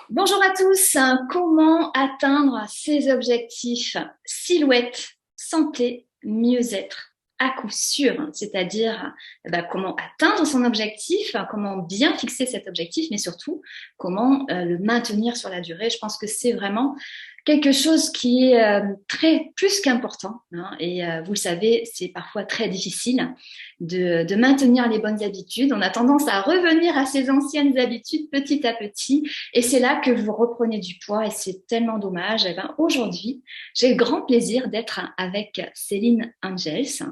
Bonjour à tous. Comment atteindre ses objectifs? Silhouette, santé, mieux-être, à coup sûr, hein. C'est-à-dire comment atteindre son objectif, comment bien fixer cet objectif, mais surtout comment le maintenir sur la durée. Je pense que c'est vraiment quelque chose qui est très plus qu'important, hein. Et vous le savez, c'est parfois très difficile de maintenir les bonnes habitudes. On a tendance à revenir à ses anciennes habitudes petit à petit. Et c'est là que vous reprenez du poids et c'est tellement dommage. Et ben, aujourd'hui, j'ai le grand plaisir d'être avec Céline Angels,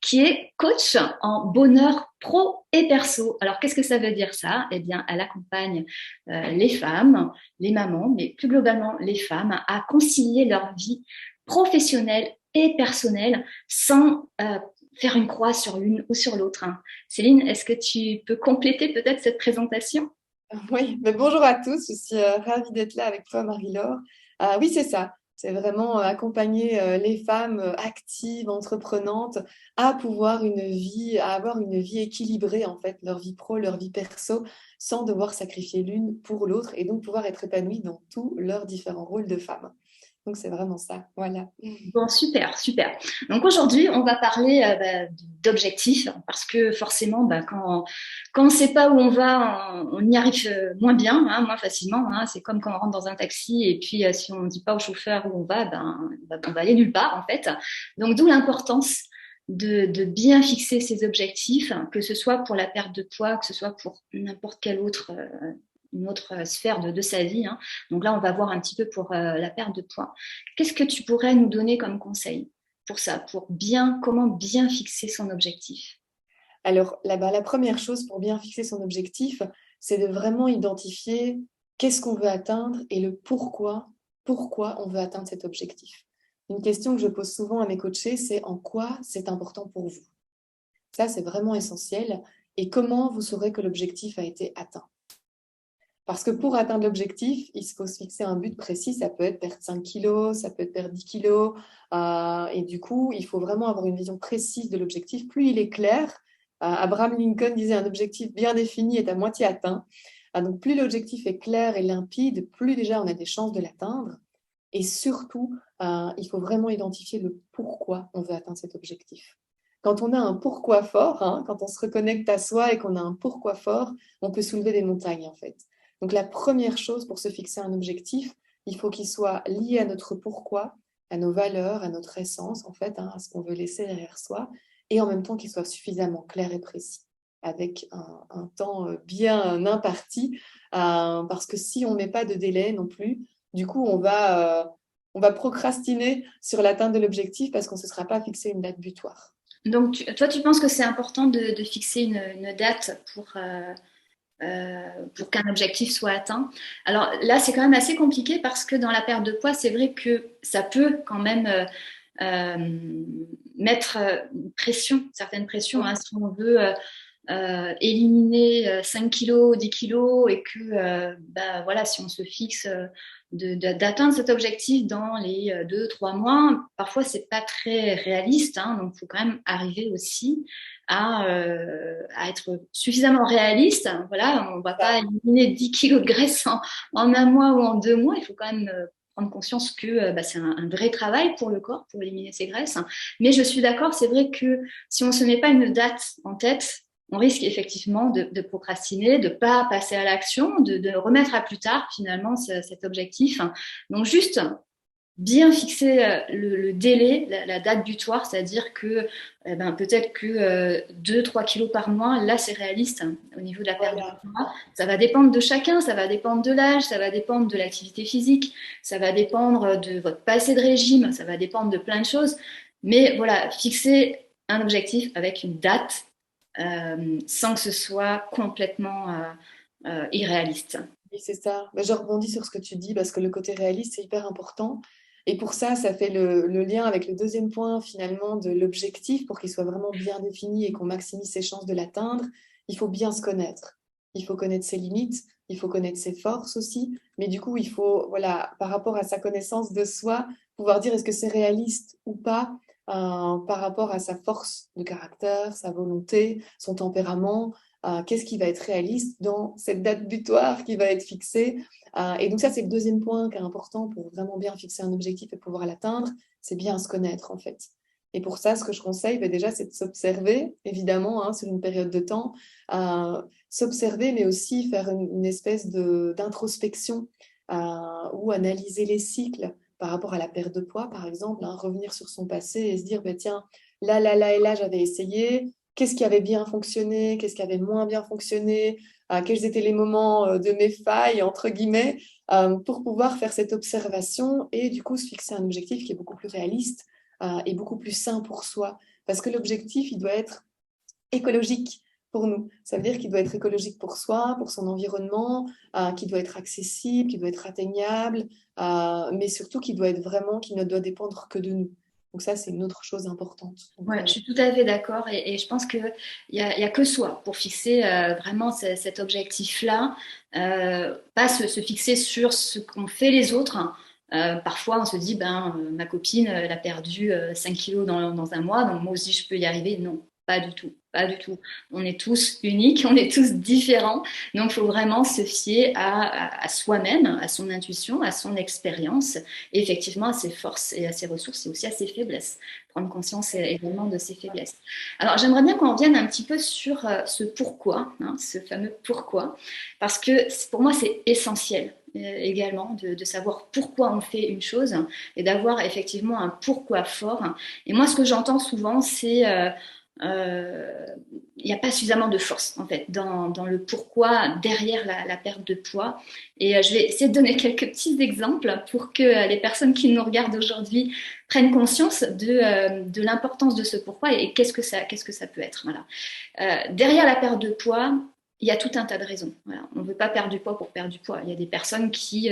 qui est coach en bonheur pro et perso. Alors, qu'est-ce que ça veut dire ça? Eh bien, elle accompagne les femmes, les mamans, mais plus globalement les femmes, à concilier leur vie professionnelle et personnelle sans faire une croix sur l'une ou sur l'autre, hein. Céline, est-ce que tu peux compléter peut-être cette présentation? Oui, mais bonjour à tous, je suis ravie d'être là avec toi, Marie-Laure. Oui, c'est ça, c'est vraiment accompagner les femmes actives, entreprenantes, à pouvoir à avoir une vie équilibrée, en fait, leur vie pro, leur vie perso, sans devoir sacrifier l'une pour l'autre et donc pouvoir être épanouies dans tous leurs différents rôles de femmes. Donc, c'est vraiment ça, voilà. Bon, super, super. Donc aujourd'hui, on va parler d'objectifs parce que forcément, quand on ne sait pas où on va, on y arrive moins bien, hein, moins facilement, hein. C'est comme quand on rentre dans un taxi et puis si on ne dit pas au chauffeur où on va, on va aller nulle part en fait. Donc d'où l'importance de bien fixer ses objectifs, que ce soit pour la perte de poids, que ce soit pour n'importe quelle autre, une autre sphère de sa vie, hein. Donc là, on va voir un petit peu pour la perte de poids. Qu'est-ce que tu pourrais nous donner comme conseil pour ça, comment bien fixer son objectif? Alors, la première chose pour bien fixer son objectif, c'est de vraiment identifier qu'est-ce qu'on veut atteindre et le pourquoi on veut atteindre cet objectif. Une question que je pose souvent à mes coachés, c'est en quoi c'est important pour vous. Ça, c'est vraiment essentiel. Et comment vous saurez que l'objectif a été atteint? Parce que pour atteindre l'objectif, il faut se fixer un but précis. Ça peut être perdre 5 kilos, ça peut être perdre 10 kilos. Et du coup, il faut vraiment avoir une vision précise de l'objectif. Plus il est clair, Abraham Lincoln disait un objectif bien défini est à moitié atteint. Donc plus l'objectif est clair et limpide, plus déjà on a des chances de l'atteindre. Et surtout, il faut vraiment identifier le pourquoi on veut atteindre cet objectif. Quand on a un pourquoi fort, hein, quand on se reconnecte à soi et qu'on a un pourquoi fort, on peut soulever des montagnes en fait. Donc la première chose pour se fixer un objectif, il faut qu'il soit lié à notre pourquoi, à nos valeurs, à notre essence en fait, hein, à ce qu'on veut laisser derrière soi, et en même temps qu'il soit suffisamment clair et précis, avec un temps bien imparti, parce que si on ne met pas de délai non plus, du coup on va procrastiner sur l'atteinte de l'objectif parce qu'on ne se sera pas fixé une date butoir. Donc, toi, tu penses que c'est important de fixer une date pour qu'un objectif soit atteint. Alors là, c'est quand même assez compliqué parce que dans la perte de poids, c'est vrai que ça peut quand même euh, mettre une pression, certaines pressions, hein, si on veut éliminer 5 kilos, 10 kilos et que voilà, si on se fixe d'atteindre cet objectif dans les 2, 3 mois, parfois c'est pas très réaliste, hein. Donc il faut quand même arriver aussi à être suffisamment réaliste. Voilà, on ne va pas éliminer 10 kilos de graisse en un mois ou en 2 mois. Il faut quand même prendre conscience que c'est un vrai travail pour le corps pour éliminer ces graisses. Mais je suis d'accord, c'est vrai que si on ne se met pas une date en tête, on risque effectivement de procrastiner, de ne pas passer à l'action, de remettre à plus tard finalement cet objectif. Donc juste bien fixer le délai, la date butoir, c'est-à-dire que peut-être que 2, 3 kilos par mois, là c'est réaliste, hein, au niveau de la perte de Voilà. poids. Ça va dépendre de chacun, ça va dépendre de l'âge, ça va dépendre de l'activité physique, ça va dépendre de votre passé de régime, ça va dépendre de plein de choses. Mais voilà, fixer un objectif avec une date sans que ce soit complètement irréaliste. Oui, c'est ça. Mais je rebondis sur ce que tu dis parce que le côté réaliste, c'est hyper important. Et pour ça, ça fait le lien avec le deuxième point finalement de l'objectif pour qu'il soit vraiment bien défini et qu'on maximise ses chances de l'atteindre. Il faut bien se connaître. Il faut connaître ses limites, il faut connaître ses forces aussi. Mais du coup, il faut, voilà, par rapport à sa connaissance de soi, pouvoir dire est-ce que c'est réaliste ou pas par rapport à sa force de caractère, sa volonté, son tempérament. qu'est-ce qui va être réaliste dans cette date butoir qui va être fixée. Et donc ça, c'est le deuxième point qui est important pour vraiment bien fixer un objectif et pouvoir l'atteindre, c'est bien se connaître en fait. Et pour ça, ce que je conseille, déjà, c'est de s'observer, évidemment, hein, sur une période de temps, s'observer, mais aussi faire une espèce d'introspection ou analyser les cycles par rapport à la perte de poids, par exemple, hein, revenir sur son passé et se dire, bah, tiens, là et là, j'avais essayé, qu'est-ce qui avait bien fonctionné, qu'est-ce qui avait moins bien fonctionné, quels étaient les moments de mes failles, entre guillemets, pour pouvoir faire cette observation et du coup se fixer un objectif qui est beaucoup plus réaliste et beaucoup plus sain pour soi. Parce que l'objectif, il doit être écologique pour nous. Ça veut dire qu'il doit être écologique pour soi, pour son environnement, qu'il doit être accessible, qu'il doit être atteignable, mais surtout qu'il doit être vraiment, qu'il ne doit dépendre que de nous. Donc ça, c'est une autre chose importante. Donc, Ouais, je suis tout à fait d'accord et je pense qu'il y a que soi pour fixer vraiment cet objectif-là, pas se fixer sur ce qu'ont fait les autres. Parfois, on se dit, ma copine, elle a perdu 5 kilos dans un mois, donc moi aussi, je peux y arriver. Non, pas du tout, pas du tout. On est tous uniques, on est tous différents, donc il faut vraiment se fier à soi-même, à son intuition, à son expérience, et effectivement à ses forces et à ses ressources et aussi à ses faiblesses. Prendre conscience également de ses faiblesses. Alors, j'aimerais bien qu'on revienne un petit peu sur ce pourquoi, hein, ce fameux pourquoi, parce que pour moi, c'est essentiel également de savoir pourquoi on fait une chose et d'avoir effectivement un pourquoi fort. Et moi, ce que j'entends souvent, c'est il n'y a pas suffisamment de force en fait dans le pourquoi derrière la perte de poids. Et je vais essayer de donner quelques petits exemples pour que les personnes qui nous regardent aujourd'hui prennent conscience de l'importance de ce pourquoi et qu'est-ce que ça peut être. Voilà. Derrière la perte de poids, il y a tout un tas de raisons. Voilà. On ne veut pas perdre du poids pour perdre du poids. Il y a des personnes qui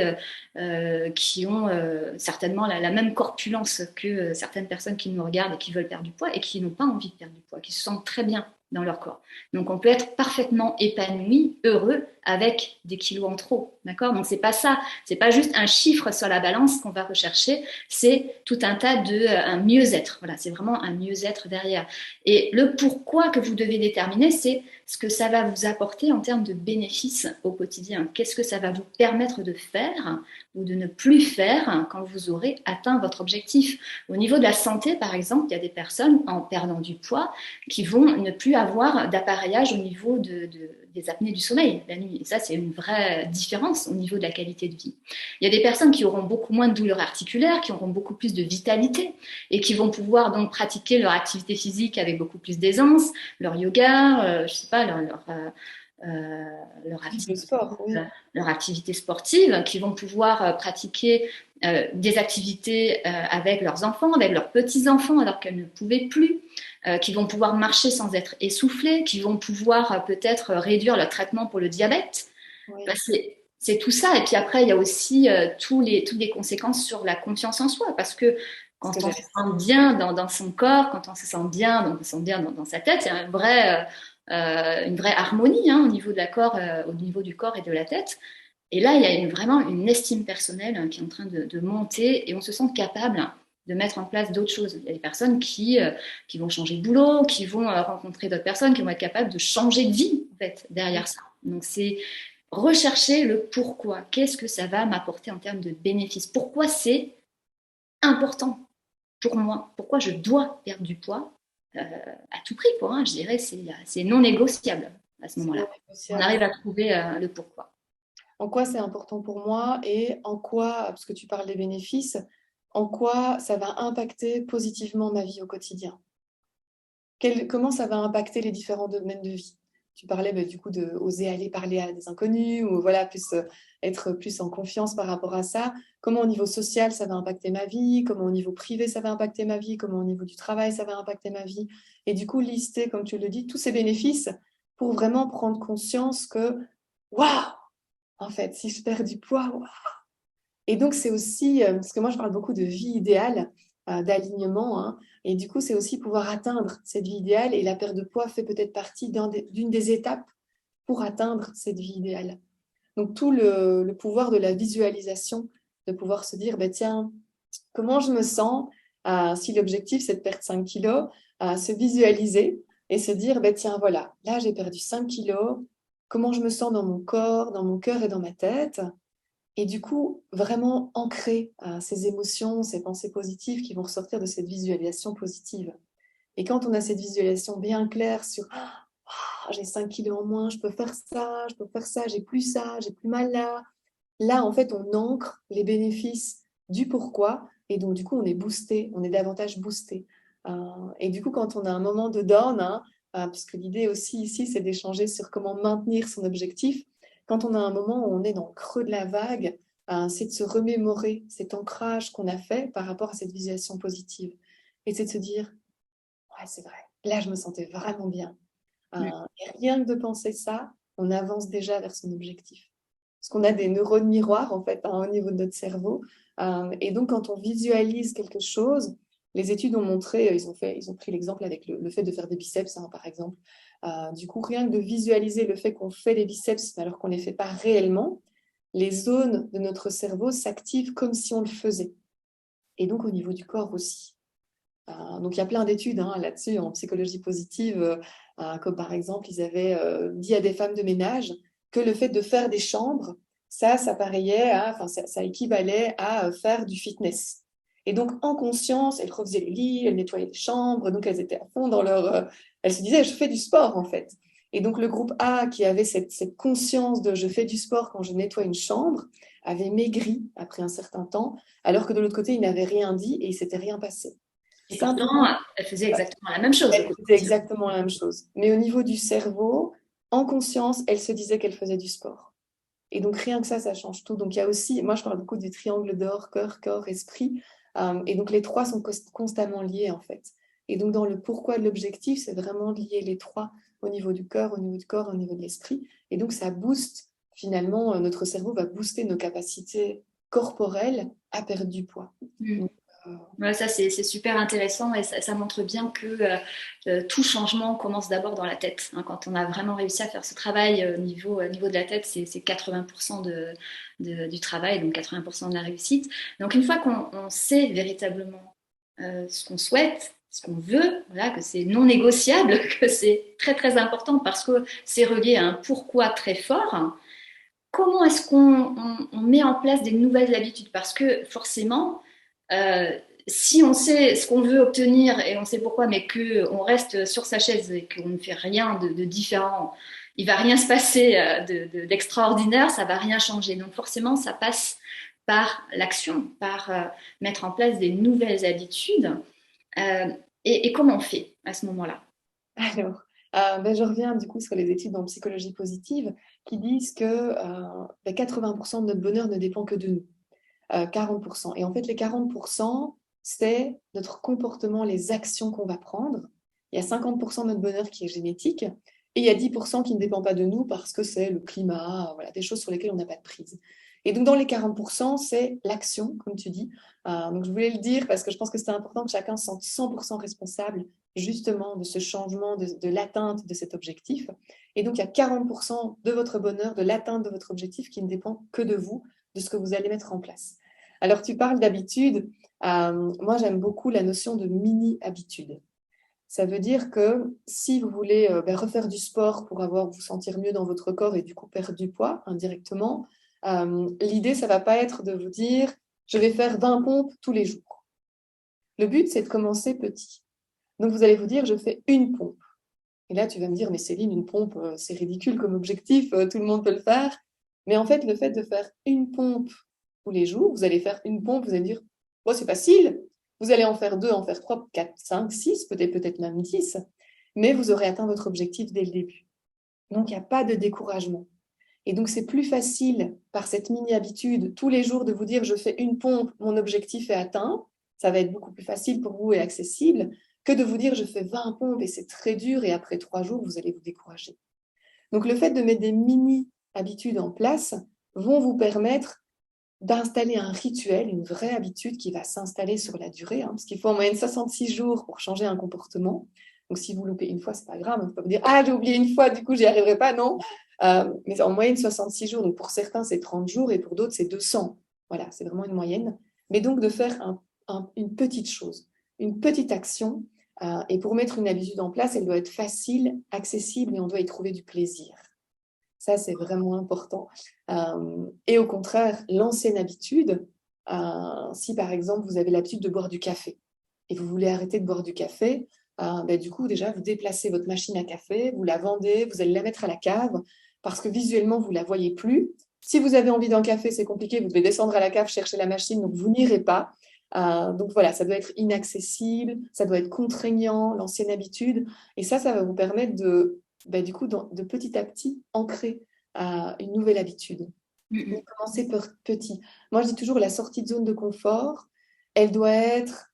ont certainement la même corpulence que certaines personnes qui nous regardent et qui veulent perdre du poids et qui n'ont pas envie de perdre du poids, qui se sentent très bien dans leur corps. Donc on peut être parfaitement épanoui, heureux avec des kilos en trop, d'accord? Donc c'est pas ça, c'est pas juste un chiffre sur la balance qu'on va rechercher, c'est tout un tas un mieux-être. Voilà, c'est vraiment un mieux-être derrière. Et le pourquoi que vous devez déterminer, c'est ce que ça va vous apporter en termes de bénéfices au quotidien. Qu'est-ce que ça va vous permettre de faire ou de ne plus faire quand vous aurez atteint votre objectif. Au niveau de la santé, par exemple, il y a des personnes en perdant du poids qui vont ne plus avoir d'appareillage au niveau des apnées du sommeil la nuit. Et ça, c'est une vraie différence au niveau de la qualité de vie. Il y a des personnes qui auront beaucoup moins de douleurs articulaires, qui auront beaucoup plus de vitalité et qui vont pouvoir donc pratiquer leur activité physique avec beaucoup plus d'aisance, leur yoga, je sais pas, leur activité, sport, oui. leur activité sportive, qui vont pouvoir pratiquer des activités avec leurs enfants, avec leurs petits-enfants alors qu'elles ne pouvaient plus, qui vont pouvoir marcher sans être essoufflées, qui vont pouvoir peut-être réduire leur traitement pour le diabète. Oui. C'est tout ça. Et puis après, il y a aussi toutes les conséquences sur la confiance en soi, parce que quand on se sent bien dans son corps, quand on se sent bien, dans sa tête, il y a une vraie harmonie hein, au niveau au niveau du corps et de la tête. Et là, il y a vraiment une estime personnelle qui est en train de monter et on se sent capable de mettre en place d'autres choses. Il y a des personnes qui vont changer de boulot, qui vont rencontrer d'autres personnes, qui vont être capables de changer de vie en fait, derrière ça. Donc, c'est rechercher le pourquoi. Qu'est-ce que ça va m'apporter en termes de bénéfices? Pourquoi c'est important pour moi? Pourquoi je dois perdre du poids à tout prix, quoi, hein, je dirais, c'est non négociable à ce moment-là. On arrive à trouver le pourquoi. En quoi c'est important pour moi et en quoi, parce que tu parles des bénéfices, en quoi ça va impacter positivement ma vie au quotidien? Comment ça va impacter les différents domaines de vie? Tu parlais du coup de oser aller parler à des inconnus ou voilà, être plus en confiance par rapport à ça. Comment au niveau social ça va impacter ma vie? Comment au niveau privé ça va impacter ma vie? Comment au niveau du travail ça va impacter ma vie? Et du coup, lister, comme tu le dis, tous ces bénéfices pour vraiment prendre conscience que, waouh, en fait, si je perds du poids, waouh. Et donc, c'est aussi, parce que moi, je parle beaucoup de vie idéale, d'alignement, hein, et du coup, c'est aussi pouvoir atteindre cette vie idéale, et la perte de poids fait peut-être partie d'une des étapes pour atteindre cette vie idéale. Donc, tout le pouvoir de la visualisation, de pouvoir se dire, tiens, comment je me sens si l'objectif, c'est de perdre 5 kilos, se visualiser, et se dire, ben tiens, voilà, là j'ai perdu 5 kilos, comment je me sens dans mon corps, dans mon cœur et dans ma tête. Et du coup, vraiment ancrer ces émotions, ces pensées positives qui vont ressortir de cette visualisation positive. Et quand on a cette visualisation bien claire sur j'ai 5 kilos en moins, je peux faire ça, j'ai plus mal là. Là, en fait, on ancre les bénéfices du pourquoi. Et donc, du coup, on est boosté, on est davantage boosté. Et du coup, quand on a un moment de down, parce que l'idée aussi ici, c'est d'échanger sur comment maintenir son objectif. Quand on a un moment où on est dans le creux de la vague, c'est de se remémorer cet ancrage qu'on a fait par rapport à cette visualisation positive. Et c'est de se dire, ouais, c'est vrai, là, je me sentais vraiment bien. Et rien que de penser ça, on avance déjà vers son objectif. Parce qu'on a des neurones miroirs, en fait, au niveau de notre cerveau. Et donc, quand on visualise quelque chose, les études ont montré, ils ont pris l'exemple avec le fait de faire des biceps, par exemple. Du coup, rien que de visualiser le fait qu'on fait des biceps alors qu'on ne les fait pas réellement, les zones de notre cerveau s'activent comme si on le faisait. Et donc, au niveau du corps aussi. Donc, il y a plein d'études là-dessus en psychologie positive, comme par exemple, ils avaient dit à des femmes de ménage que le fait de faire des chambres, ça ça équivalait à faire du fitness. Et donc, en conscience, elles refaisaient les lits, elles nettoyaient les chambres, donc elles étaient à fond dans leur... elles se disaient, je fais du sport en fait. Et donc, le groupe A, qui avait cette conscience de je fais du sport quand je nettoie une chambre, avait maigri après un certain temps, alors que de l'autre côté, il n'avait rien dit et il ne s'était rien passé. Et pourtant, Simplement, elle faisait exactement la même chose au elle faisait quotidien. exactement la même chose. Mais au niveau du cerveau, en conscience, elle se disait qu'elle faisait du sport. Et donc, rien que ça change tout. Donc, il y a aussi, moi, je parle beaucoup du triangle d'or, cœur, corps, esprit. Et donc, les trois sont constamment liés, en fait. Et donc, dans le pourquoi de l'objectif, c'est vraiment de lier les trois au niveau du cœur, au niveau du corps, au niveau de l'esprit. Et donc, ça booste, finalement, notre cerveau va booster nos capacités corporelles à perdre du poids. Mm. Donc, Ouais, ça, c'est super intéressant et ça montre bien que tout changement commence d'abord dans la tête. Hein. Quand on a vraiment réussi à faire ce travail au niveau de la tête, c'est 80% du travail, donc 80% de la réussite. Donc une fois qu'on sait véritablement ce qu'on souhaite, ce qu'on veut, voilà, que c'est non négociable, que c'est très très important parce que c'est relié à un pourquoi très fort, hein. Comment est-ce qu'on met en place des nouvelles habitudes? Parce que forcément, euh, si on sait ce qu'on veut obtenir et on sait pourquoi, mais qu'on reste sur sa chaise et qu'on ne fait rien de différent, il va rien se passer d'extraordinaire, ça va rien changer. Donc forcément, ça passe par l'action, par mettre en place des nouvelles habitudes. Euh, et comment on fait à ce moment-là? Alors, je reviens du coup sur les études en psychologie positive qui disent que 80% de notre bonheur ne dépend que de nous, 40%. Et en fait, les 40%, c'est notre comportement, les actions qu'on va prendre. Il y a 50% de notre bonheur qui est génétique et il y a 10% qui ne dépend pas de nous parce que c'est le climat, voilà, des choses sur lesquelles on n'a pas de prise. Et donc, dans les 40%, c'est l'action, comme tu dis. Donc, je voulais le dire parce que je pense que c'est important que chacun se sente 100% responsable justement de ce changement, de l'atteinte de cet objectif. Et donc, il y a 40% de votre bonheur, de l'atteinte de votre objectif qui ne dépend que de vous, de ce que vous allez mettre en place. Alors, tu parles d'habitude. Moi, j'aime beaucoup la notion de mini-habitude. Ça veut dire que si vous voulez refaire du sport pour vous sentir mieux dans votre corps et du coup perdre du poids indirectement, l'idée, ça ne va pas être de vous dire je vais faire 20 pompes tous les jours. Le but, c'est de commencer petit. Donc, vous allez vous dire je fais une pompe. Et là, tu vas me dire mais Céline, une pompe, c'est ridicule comme objectif, tout le monde peut le faire. Mais en fait, le fait de faire une pompe tous les jours, vous allez faire une pompe, vous allez me dire oh, c'est facile. Vous allez en faire 2, en faire 3, 4, 5, 6, peut-être même 10, mais vous aurez atteint votre objectif dès le début. Donc, il n'y a pas de découragement. Et donc, c'est plus facile, par cette mini-habitude, tous les jours, de vous dire, je fais une pompe, mon objectif est atteint. Ça va être beaucoup plus facile pour vous et accessible que de vous dire, je fais 20 pompes et c'est très dur et après 3 jours, vous allez vous décourager. Donc, le fait de mettre des mini-habitudes en place vont vous permettre d'installer un rituel, une vraie habitude qui va s'installer sur la durée, parce qu'il faut en moyenne 66 jours pour changer un comportement. Donc, si vous loupez une fois, c'est pas grave. On ne peut pas vous dire, ah, j'ai oublié une fois, du coup, j'y arriverai pas. Non. Mais en moyenne, 66 jours. Donc, pour certains, c'est 30 jours et pour d'autres, c'est 200. Voilà, c'est vraiment une moyenne. Mais donc, de faire une petite chose, une petite action Et pour mettre une habitude en place, elle doit être facile, accessible et on doit y trouver du plaisir. Ça, c'est vraiment important. Et au contraire, lancer une habitude, si par exemple vous avez l'habitude de boire du café et vous voulez arrêter de boire du café, du coup déjà vous déplacez votre machine à café, vous la vendez, vous allez la mettre à la cave parce que visuellement vous ne la voyez plus. Si vous avez envie d'un café, c'est compliqué, vous devez descendre à la cave chercher la machine, donc vous n'irez pas. Donc voilà, ça doit être inaccessible, ça doit être contraignant, l'ancienne habitude, et ça va vous permettre du coup, de petit à petit ancrer une nouvelle habitude. Donc, commencer petit. Moi, je dis toujours la sortie de zone de confort, elle doit être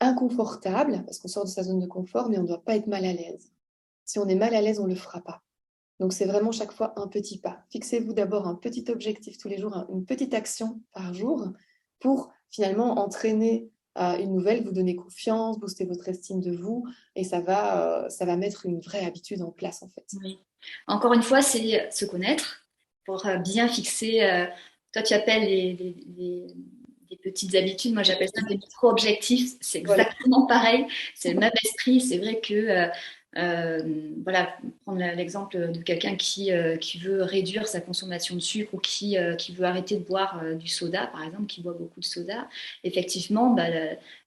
inconfortable, parce qu'on sort de sa zone de confort, mais on ne doit pas être mal à l'aise. Si on est mal à l'aise, on ne le fera pas. Donc, c'est vraiment chaque fois un petit pas. Fixez-vous d'abord un petit objectif tous les jours, une petite action par jour, pour finalement entraîner une nouvelle, vous donner confiance, booster votre estime de vous, et ça va mettre une vraie habitude en place, en fait. Oui. Encore une fois, c'est se connaître pour bien fixer. Toi, tu appelles les petites habitudes, moi j'appelle ça des micro-objectifs. C'est Voilà. exactement pareil. C'est le même esprit. C'est vrai que, voilà, prendre l'exemple de quelqu'un qui veut réduire sa consommation de sucre ou qui veut arrêter de boire du soda, par exemple, qui boit beaucoup de soda. Effectivement,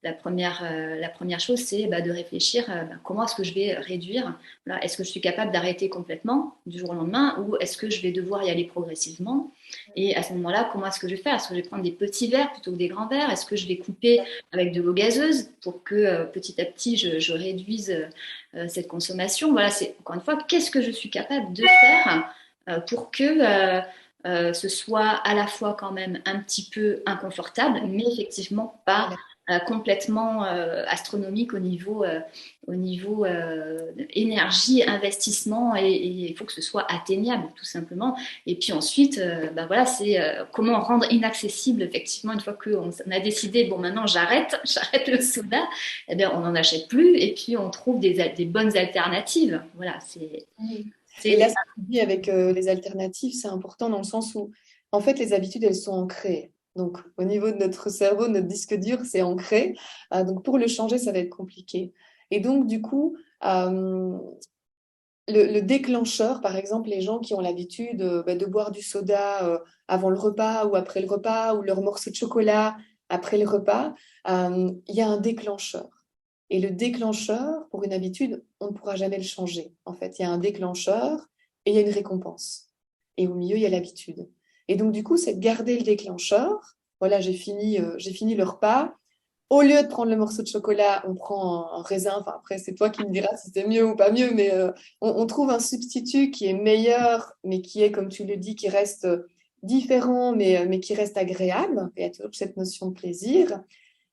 la première chose, c'est de réfléchir comment est-ce que je vais réduire. Voilà, est-ce que je suis capable d'arrêter complètement du jour au lendemain ou est-ce que je vais devoir y aller progressivement? Et à ce moment-là, comment est-ce que je vais faire? Est-ce que je vais prendre des petits verres plutôt que des grands verres? Est-ce que je vais couper avec de l'eau gazeuse pour que petit à petit je réduise cette consommation? Voilà, c'est encore une fois, qu'est-ce que je suis capable de faire pour que ce soit à la fois quand même un petit peu inconfortable, mais effectivement pas complètement astronomique au niveau énergie, investissement, et il faut que ce soit atteignable tout simplement. Et puis ensuite, voilà, c'est comment rendre inaccessible effectivement une fois qu'on a décidé, bon maintenant j'arrête le soda, eh bien on n'en achète plus et puis on trouve des bonnes alternatives. Voilà, Et là, ce que tu dis avec les alternatives, c'est important dans le sens où, en fait, les habitudes, elles sont ancrées. Donc, au niveau de notre cerveau, notre disque dur, c'est ancré. Donc, pour le changer, ça va être compliqué. Et donc, du coup, le déclencheur, par exemple, les gens qui ont l'habitude de boire du soda avant le repas ou après le repas, ou leur morceau de chocolat après le repas, il y a un déclencheur. Et le déclencheur, pour une habitude, on ne pourra jamais le changer. En fait, il y a un déclencheur et il y a une récompense. Et au milieu, il y a l'habitude. Et donc, du coup, c'est de garder le déclencheur. Voilà, j'ai fini le repas. Au lieu de prendre le morceau de chocolat, on prend un raisin. Enfin, après, c'est toi qui me diras si c'est mieux ou pas mieux, mais on trouve un substitut qui est meilleur, mais qui est, comme tu le dis, qui reste différent, mais qui reste agréable. Il y a toujours cette notion de plaisir.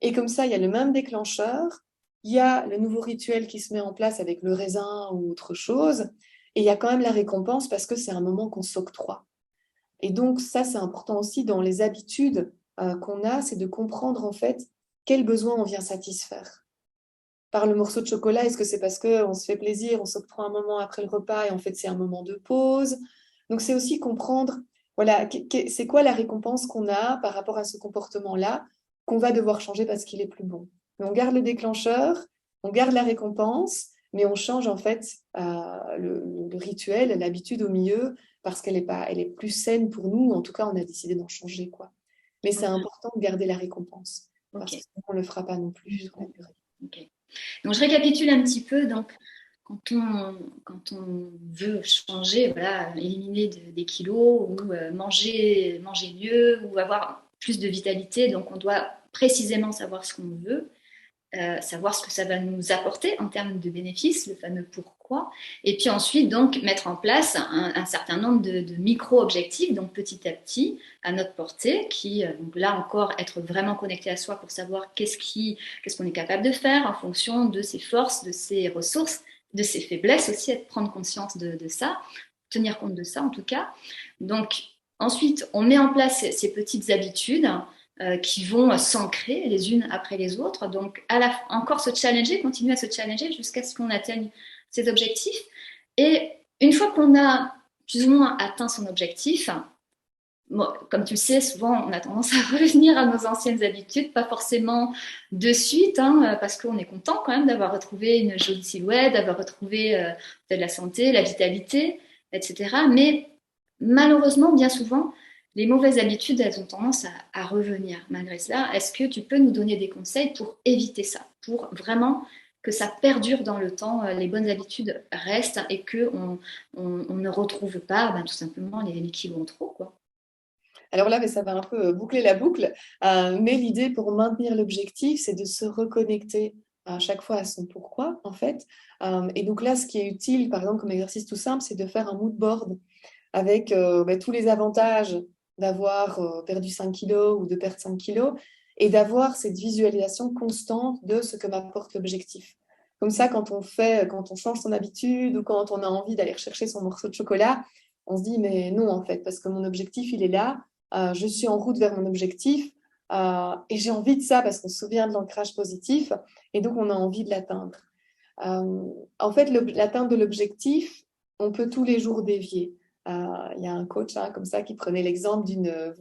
Et comme ça, il y a le même déclencheur, il y a le nouveau rituel qui se met en place avec le raisin ou autre chose, et il y a quand même la récompense parce que c'est un moment qu'on s'octroie. Et donc, ça, c'est important aussi dans les habitudes qu'on a, c'est de comprendre en fait quel besoin on vient satisfaire. Par le morceau de chocolat, est-ce que c'est parce qu'on se fait plaisir, on s'octroie un moment après le repas et en fait c'est un moment de pause? Donc c'est aussi comprendre, voilà, c'est quoi la récompense qu'on a par rapport à ce comportement-là qu'on va devoir changer parce qu'il est plus bon. Mais on garde le déclencheur, on garde la récompense, mais on change en fait le rituel, l'habitude au milieu parce qu'elle est pas, elle est plus saine pour nous. En tout cas, on a décidé d'en changer, quoi. Mais c'est important de garder la récompense parce que sinon on ne le fera pas non plus sur la durée. Okay. Donc, je récapitule un petit peu. Donc, quand on veut changer, voilà, éliminer des kilos ou manger mieux ou avoir plus de vitalité, donc on doit précisément savoir ce qu'on veut, savoir ce que ça va nous apporter en termes de bénéfices, le fameux pourquoi, et puis ensuite donc mettre en place un certain nombre de micro-objectifs, donc petit à petit à notre portée, qui donc là encore être vraiment connecté à soi pour savoir qu'est-ce qu'on est capable de faire en fonction de ses forces, de ses ressources, de ses faiblesses aussi, prendre conscience de ça, tenir compte de ça en tout cas. Donc ensuite on met en place ces petites habitudes qui vont s'ancrer les unes après les autres. Donc, encore se challenger, continuer à se challenger jusqu'à ce qu'on atteigne ses objectifs. Et une fois qu'on a plus ou moins atteint son objectif, bon, comme tu le sais, souvent on a tendance à revenir à nos anciennes habitudes, pas forcément de suite, hein, parce qu'on est content quand même d'avoir retrouvé une jolie silhouette, d'avoir retrouvé de la santé, la vitalité, etc. Mais malheureusement, bien souvent, les mauvaises habitudes, elles ont tendance à revenir malgré cela. Est-ce que tu peux nous donner des conseils pour éviter ça, pour vraiment que ça perdure dans le temps, les bonnes habitudes restent et qu'on ne retrouve pas tout simplement les kilos en trop, quoi. Alors là, mais ça va un peu boucler la boucle. Mais l'idée pour maintenir l'objectif, c'est de se reconnecter à chaque fois à son pourquoi, en fait. Et donc là, ce qui est utile, par exemple, comme exercice tout simple, c'est de faire un mood board avec tous les avantages d'avoir perdu 5 kilos ou de perdre 5 kilos et d'avoir cette visualisation constante de ce que m'apporte l'objectif. Comme ça, quand on change son habitude ou quand on a envie d'aller chercher son morceau de chocolat, on se dit, mais non, en fait, parce que mon objectif, il est là, je suis en route vers mon objectif et j'ai envie de ça parce qu'on se souvient de l'ancrage positif et donc on a envie de l'atteindre. En fait, l'atteinte de l'objectif, on peut tous les jours dévier. Il y a un coach comme ça qui prenait l'exemple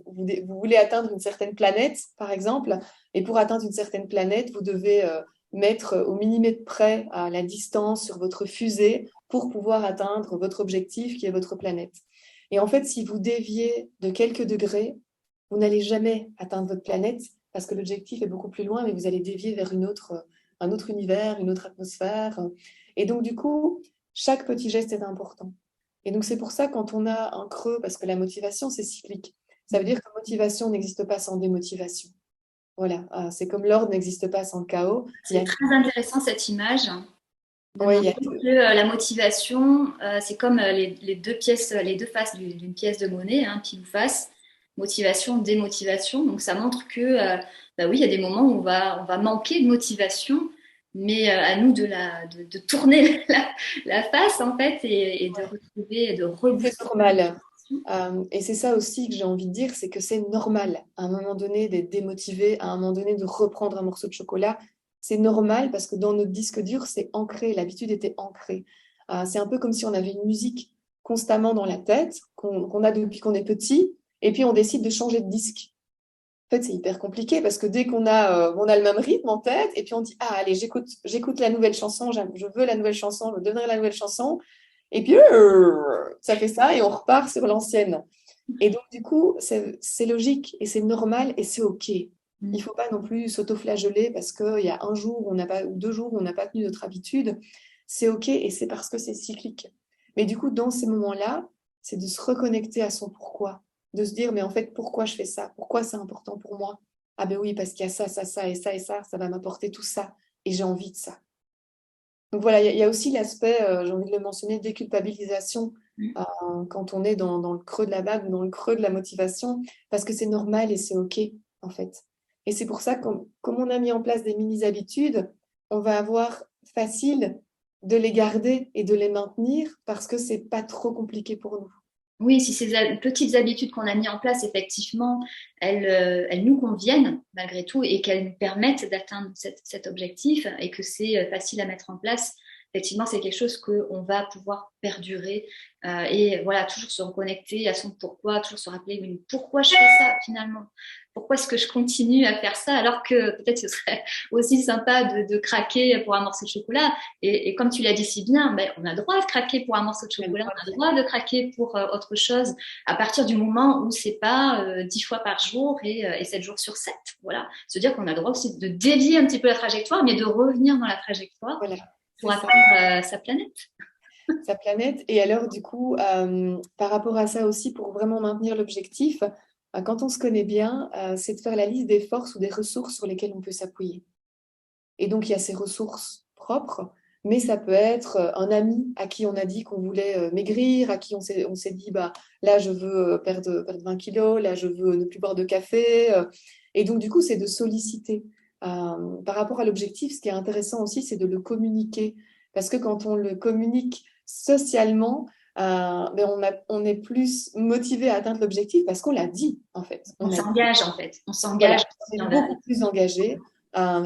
vous voulez atteindre une certaine planète, par exemple, et pour atteindre une certaine planète, vous devez mettre au millimètre près la distance sur votre fusée pour pouvoir atteindre votre objectif qui est votre planète. Et en fait, si vous déviez de quelques degrés, vous n'allez jamais atteindre votre planète parce que l'objectif est beaucoup plus loin, mais vous allez dévier vers un autre univers, une autre atmosphère. Et donc, du coup, chaque petit geste est important. Et donc, c'est pour ça, quand on a un creux, parce que la motivation, c'est cyclique, ça veut dire que motivation n'existe pas sans démotivation. Voilà, c'est comme l'ordre n'existe pas sans le chaos. C'est très intéressant cette image de Ouais, montrer que la motivation, c'est comme les deux pièces, les deux faces d'une pièce de monnaie, hein, pile ou face, motivation, démotivation. Donc ça montre que, oui, il y a des moments où on va manquer de motivation, mais à nous de tourner la face en fait et de retrouver, de c'est rebooster. normal. Et c'est ça aussi que j'ai envie de dire, c'est que c'est normal à un moment donné d'être démotivé, à un moment donné de reprendre un morceau de chocolat. C'est normal parce que dans notre disque dur, c'est ancré, l'habitude était ancrée. C'est un peu comme si on avait une musique constamment dans la tête, qu'on a depuis qu'on est petit, et puis on décide de changer de disque. En fait, c'est hyper compliqué parce que dès on a le même rythme en tête, et puis on dit, ah, allez, j'écoute la nouvelle chanson, je veux la nouvelle chanson, je veux devenir la nouvelle chanson. Et puis, ça fait ça et on repart sur l'ancienne. Et donc, du coup, c'est logique et c'est normal et c'est OK. Il ne faut pas non plus s'auto-flageller parce qu'il y a un jour où on n'a pas, ou 2 jours où on n'a pas tenu notre habitude. C'est OK et c'est parce que c'est cyclique. Mais du coup, dans ces moments-là, c'est de se reconnecter à son pourquoi. De se dire, mais en fait, pourquoi je fais ça? Pourquoi c'est important pour moi? Ah ben oui, parce qu'il y a ça, ça, ça et ça et ça va m'apporter tout ça. Et j'ai envie de ça. Donc voilà, il y a aussi l'aspect, j'ai envie de le mentionner, déculpabilisation quand on est dans le creux de la vague ou dans le creux de la motivation, parce que c'est normal et c'est OK, en fait. Et c'est pour ça que, comme on a mis en place des mini-habitudes, on va avoir facile de les garder et de les maintenir parce que c'est pas trop compliqué pour nous. Oui, si ces petites habitudes qu'on a mis en place, effectivement, elles nous conviennent malgré tout et qu'elles nous permettent d'atteindre cet objectif et que c'est facile à mettre en place, effectivement, c'est quelque chose qu'on va pouvoir perdurer et voilà, toujours se reconnecter à son pourquoi, toujours se rappeler mais pourquoi je fais ça finalement? Pourquoi est-ce que je continue à faire ça alors que peut-être ce serait aussi sympa de craquer pour un morceau de chocolat et comme tu l'as dit si bien, ben, on a le droit de craquer pour un morceau de chocolat, on a le droit de craquer pour autre chose à partir du moment où c'est pas 10 fois par jour et 7 jours sur 7. Voilà. Se dire qu'on a le droit aussi de dévier un petit peu la trajectoire, mais de revenir dans la trajectoire Voilà, pour c'est ça. atteindre sa planète. Sa planète. Et alors, du coup, par rapport à ça aussi, pour vraiment maintenir l'objectif, quand on se connaît bien, c'est de faire la liste des forces ou des ressources sur lesquelles on peut s'appuyer. Et donc, il y a ces ressources propres, mais ça peut être un ami à qui on a dit qu'on voulait maigrir, à qui on s'est dit, bah, là, je veux perdre 20 kilos, là, je veux ne plus boire de café. Et donc, du coup, c'est de solliciter. Par rapport à l'objectif, ce qui est intéressant aussi, c'est de le communiquer. Parce que quand on le communique socialement, ben on est plus motivé à atteindre l'objectif parce qu'on l'a dit, en fait. On A dit, s'engage en fait. On voilà, s'engage. on est beaucoup plus engagé.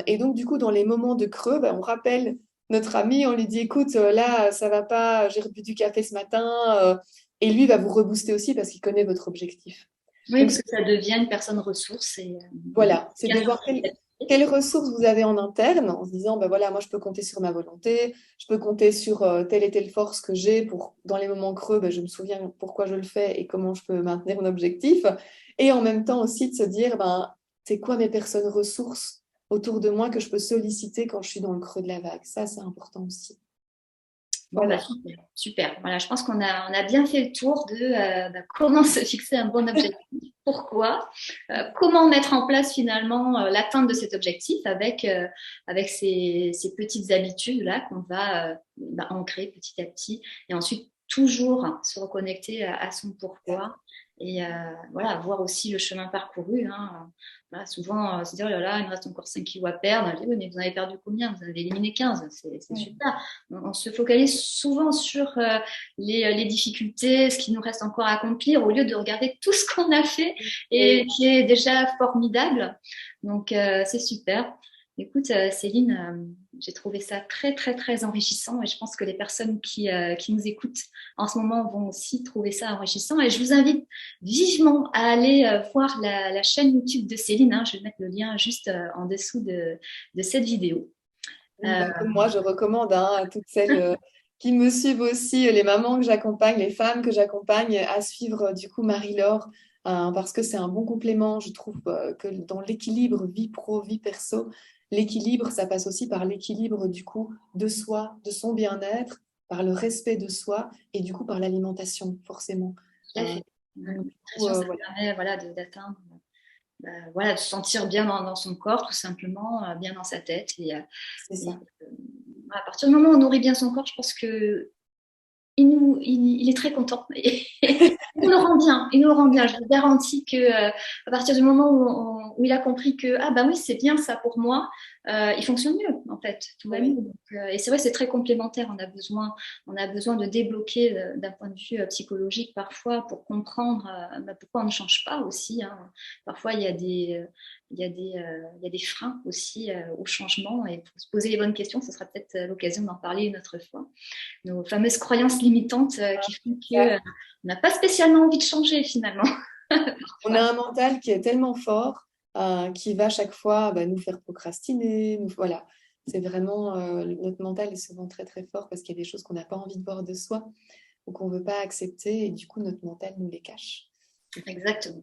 Et donc, du coup, dans les moments de creux, ben, on rappelle notre ami, on lui dit, écoute, là, ça va pas, j'ai bu du café ce matin. Et lui va vous rebooster aussi parce qu'il connaît votre objectif. Oui, Donc, parce que ça devient une personne ressource et voilà, c'est de bien voir quelles ressources vous avez en interne en se disant, ben voilà, moi je peux compter sur ma volonté, je peux compter sur telle et telle force que j'ai pour, dans les moments creux, ben, je me souviens pourquoi je le fais et comment je peux maintenir mon objectif. Et en même temps aussi de se dire, ben, c'est quoi mes personnes ressources autour de moi que je peux solliciter quand je suis dans le creux de la vague. Ça, c'est important aussi. Bon, bah, Voilà. super, super. Voilà, je pense qu'on a bien fait le tour de comment se fixer un bon objectif, pourquoi, comment mettre en place finalement l'atteinte de cet objectif avec ces petites habitudes-là qu'on va ancrer petit à petit et ensuite toujours se reconnecter à son pourquoi et voilà, voir aussi le chemin parcouru. Hein. Voilà, souvent, se dire, oh là là, il me reste encore 5 kilos à perdre. Je dis, oui, mais vous en avez perdu combien? Vous en avez éliminé 15. C'est Ouais. super. On se focalise souvent sur les difficultés, ce qui nous reste encore à accomplir, au lieu de regarder tout ce qu'on a fait et Oui. qui est déjà formidable. Donc, c'est super. Écoute, Céline, j'ai trouvé ça très, très, très enrichissant et je pense que les personnes qui nous écoutent en ce moment vont aussi trouver ça enrichissant. Et je vous invite vivement à aller voir la chaîne YouTube de Céline. Hein. Je vais mettre le lien juste en dessous de cette vidéo. Oui, bah, comme moi, je recommande à toutes celles qui me suivent aussi, les mamans que j'accompagne, les femmes que j'accompagne, à suivre du coup Marie-Laure, parce que c'est un bon complément. Je trouve que dans l'équilibre vie pro, vie perso, l'équilibre, ça passe aussi par l'équilibre du coup de soi, de son bien-être, par le respect de soi et du coup par l'alimentation, forcément. Tout à fait. Donc, du coup, L'alimentation, ça voilà, permet voilà, d'atteindre, voilà, de se sentir bien dans son corps, tout simplement, bien dans sa tête. c'est Et, ça. à partir du moment où on nourrit bien son corps, je pense que il est très content. Et il nous le rend bien. Il nous le rend bien. Je vous garantis que à partir du moment où il a compris que ah bah oui c'est bien ça pour moi, il fonctionne mieux en fait. Tout va mieux. Oui, Donc, et c'est vrai c'est très complémentaire. On a besoin de débloquer d'un point de vue psychologique parfois pour comprendre pourquoi on ne change pas aussi. Hein. Parfois il y a des freins aussi au changement et pour se poser les bonnes questions, ce sera peut-être l'occasion d'en parler une autre fois. Nos fameuses croyances limitantes qui font qu'on n'a pas spécialement envie de changer finalement. on a un mental qui est tellement fort, qui va chaque fois nous faire procrastiner. Voilà, c'est vraiment notre mental est souvent très très fort parce qu'il y a des choses qu'on n'a pas envie de voir de soi ou qu'on ne veut pas accepter et du coup notre mental nous les cache. Exactement.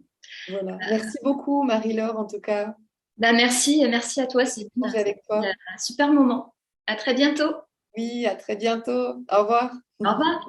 Voilà. Merci beaucoup Marie-Laure en tout cas Merci à toi, Sylvie. d'échanger avec C'était toi. un super moment. À très bientôt. Oui, à très bientôt. Au revoir. Au revoir.